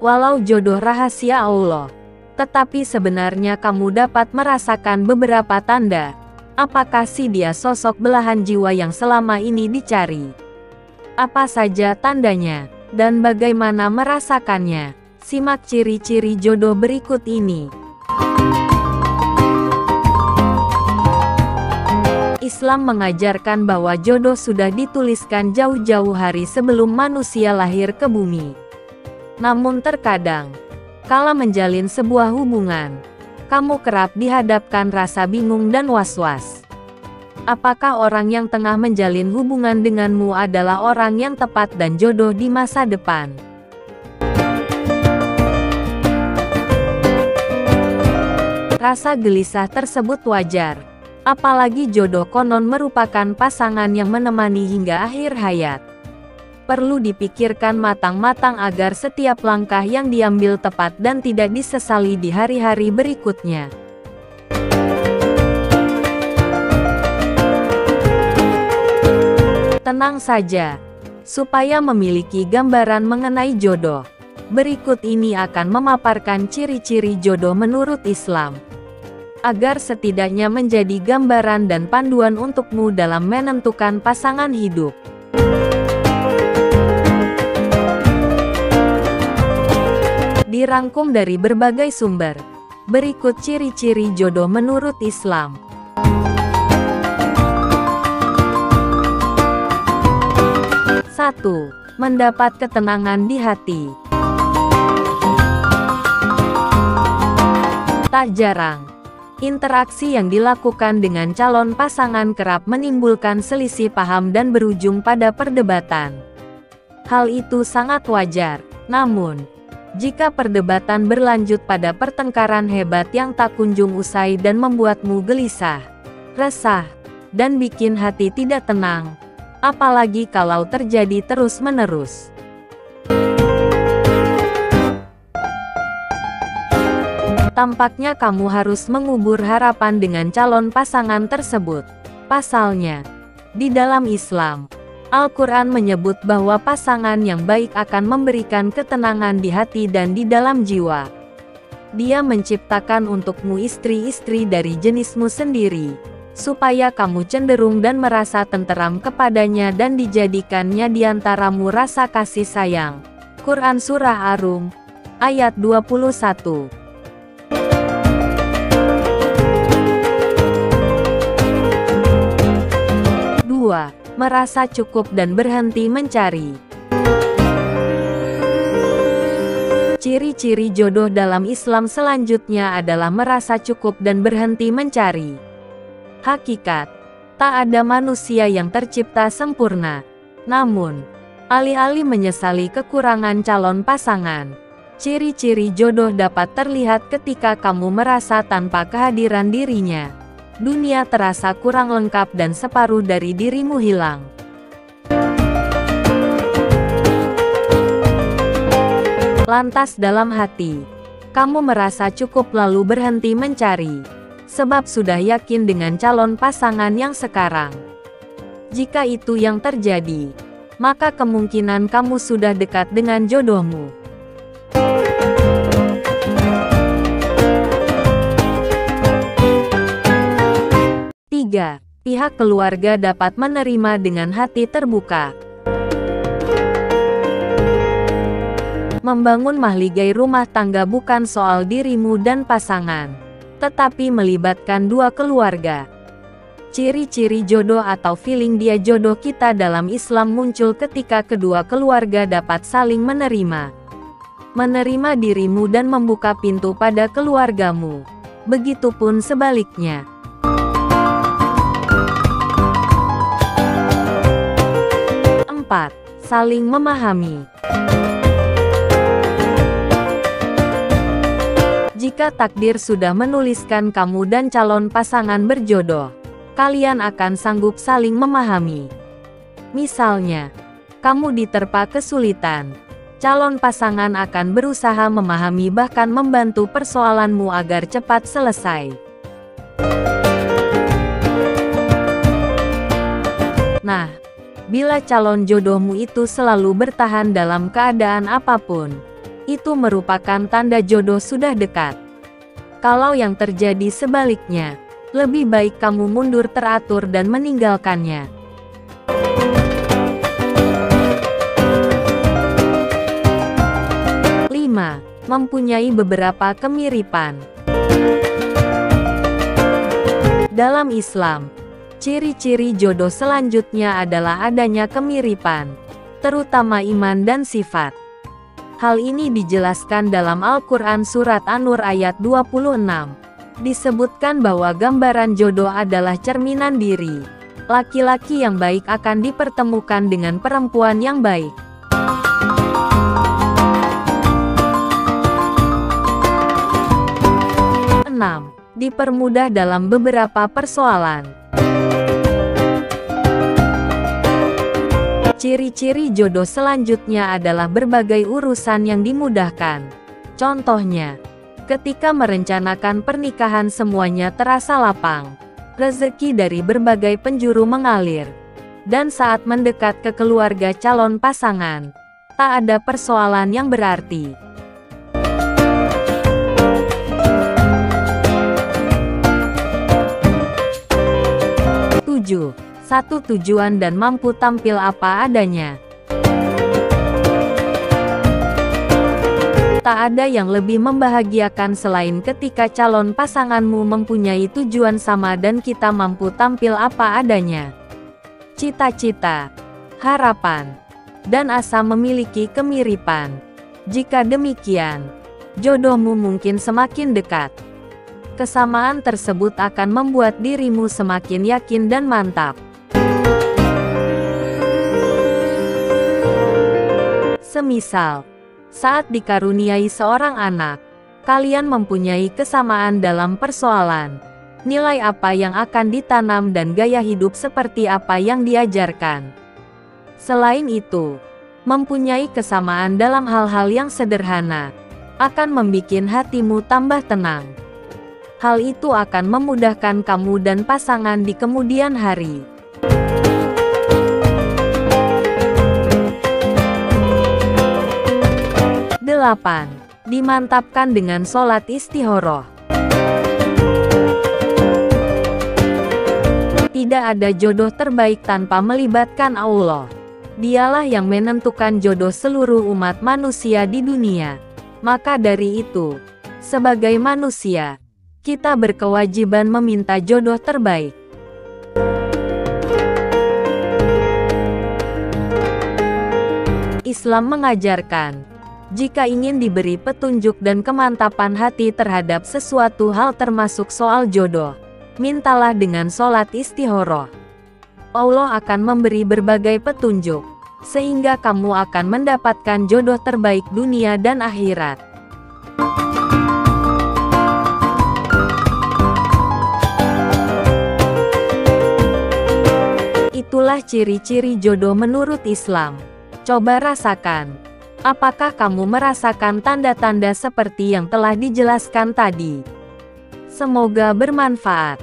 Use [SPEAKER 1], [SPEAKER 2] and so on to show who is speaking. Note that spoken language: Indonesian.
[SPEAKER 1] Walau jodoh rahasia Allah, tetapi sebenarnya kamu dapat merasakan beberapa tanda. Apakah si dia sosok belahan jiwa yang selama ini dicari? Apa saja tandanya, dan bagaimana merasakannya? Simak ciri-ciri jodoh berikut ini. Islam mengajarkan bahwa jodoh sudah dituliskan jauh-jauh hari sebelum manusia lahir ke bumi. Namun terkadang, kala menjalin sebuah hubungan, kamu kerap dihadapkan rasa bingung dan was-was. Apakah orang yang tengah menjalin hubungan denganmu adalah orang yang tepat dan jodoh di masa depan? Rasa gelisah tersebut wajar, apalagi jodoh konon merupakan pasangan yang menemani hingga akhir hayat. Perlu dipikirkan matang-matang agar setiap langkah yang diambil tepat dan tidak disesali di hari-hari berikutnya. Tenang saja, supaya memiliki gambaran mengenai jodoh. Berikut ini akan memaparkan ciri-ciri jodoh menurut Islam, agar setidaknya menjadi gambaran dan panduan untukmu dalam menentukan pasangan hidup. Dirangkum dari berbagai sumber. Berikut ciri-ciri jodoh menurut Islam. 1. Mendapat ketenangan di hati. Tak jarang, interaksi yang dilakukan dengan calon pasangan kerap menimbulkan selisih paham dan berujung pada perdebatan. Hal itu sangat wajar, namun jika perdebatan berlanjut pada pertengkaran hebat yang tak kunjung usai dan membuatmu gelisah, resah, dan bikin hati tidak tenang, apalagi kalau terjadi terus-menerus. Tampaknya kamu harus mengubur harapan dengan calon pasangan tersebut. Pasalnya, di dalam Islam, Al-Quran menyebut bahwa pasangan yang baik akan memberikan ketenangan di hati dan di dalam jiwa. Dia menciptakan untukmu istri-istri dari jenismu sendiri, supaya kamu cenderung dan merasa tenteram kepadanya dan dijadikannya di antaramu rasa kasih sayang. Quran Surah Ar-Rum, ayat 21. 2. Merasa cukup dan berhenti mencari. Ciri-ciri jodoh dalam Islam selanjutnya adalah merasa cukup dan berhenti mencari. Hakikat, tak ada manusia yang tercipta sempurna. Namun, alih-alih menyesali kekurangan calon pasangan, ciri-ciri jodoh dapat terlihat ketika kamu merasa tanpa kehadiran dirinya, dunia terasa kurang lengkap dan separuh dari dirimu hilang. Lantas dalam hati, kamu merasa cukup lalu berhenti mencari, sebab sudah yakin dengan calon pasangan yang sekarang. Jika itu yang terjadi, maka kemungkinan kamu sudah dekat dengan jodohmu. 3. Pihak keluarga dapat menerima dengan hati terbuka. Membangun mahligai rumah tangga bukan soal dirimu dan pasangan, tetapi melibatkan dua keluarga. Ciri-ciri jodoh atau feeling dia jodoh kita dalam Islam muncul ketika kedua keluarga dapat saling menerima. Menerima dirimu dan membuka pintu pada keluargamu. Begitupun sebaliknya. 4. Saling memahami. Jika takdir sudah menuliskan kamu dan calon pasangan berjodoh, kalian akan sanggup saling memahami. Misalnya, kamu diterpa kesulitan, calon pasangan akan berusaha memahami bahkan membantu persoalanmu agar cepat selesai. Nah, bila calon jodohmu itu selalu bertahan dalam keadaan apapun, itu merupakan tanda jodoh sudah dekat. Kalau yang terjadi sebaliknya, lebih baik kamu mundur teratur dan meninggalkannya. 5. Mempunyai beberapa kemiripan. Dalam Islam, ciri-ciri jodoh selanjutnya adalah adanya kemiripan, terutama iman dan sifat. Hal ini dijelaskan dalam Al-Quran Surat An-Nur ayat 26. Disebutkan bahwa gambaran jodoh adalah cerminan diri. Laki-laki yang baik akan dipertemukan dengan perempuan yang baik. Dipermudah dalam beberapa persoalan. Ciri-ciri jodoh selanjutnya adalah berbagai urusan yang dimudahkan. Contohnya, ketika merencanakan pernikahan semuanya terasa lapang. Rezeki dari berbagai penjuru mengalir. Dan saat mendekat ke keluarga calon pasangan, tak ada persoalan yang berarti. 7. Satu tujuan dan mampu tampil apa adanya. Tak ada yang lebih membahagiakan selain ketika calon pasanganmu mempunyai tujuan sama dan kita mampu tampil apa adanya. Cita-cita, harapan, dan asa memiliki kemiripan. Jika demikian, jodohmu mungkin semakin dekat. Kesamaan tersebut akan membuat dirimu semakin yakin dan mantap. Semisal, saat dikaruniai seorang anak, kalian mempunyai kesamaan dalam persoalan, nilai apa yang akan ditanam dan gaya hidup seperti apa yang diajarkan. Selain itu, mempunyai kesamaan dalam hal-hal yang sederhana, akan membikin hatimu tambah tenang. Hal itu akan memudahkan kamu dan pasangan di kemudian hari. Dimantapkan dengan sholat istikharah. Tidak ada jodoh terbaik tanpa melibatkan Allah. Dialah yang menentukan jodoh seluruh umat manusia di dunia. Maka dari itu, sebagai manusia, kita berkewajiban meminta jodoh terbaik. Islam mengajarkan, jika ingin diberi petunjuk dan kemantapan hati terhadap sesuatu hal termasuk soal jodoh, mintalah dengan sholat istikharah. Allah akan memberi berbagai petunjuk, sehingga kamu akan mendapatkan jodoh terbaik dunia dan akhirat. Itulah ciri-ciri jodoh menurut Islam. Coba rasakan. Apakah kamu merasakan tanda-tanda seperti yang telah dijelaskan tadi? Semoga bermanfaat.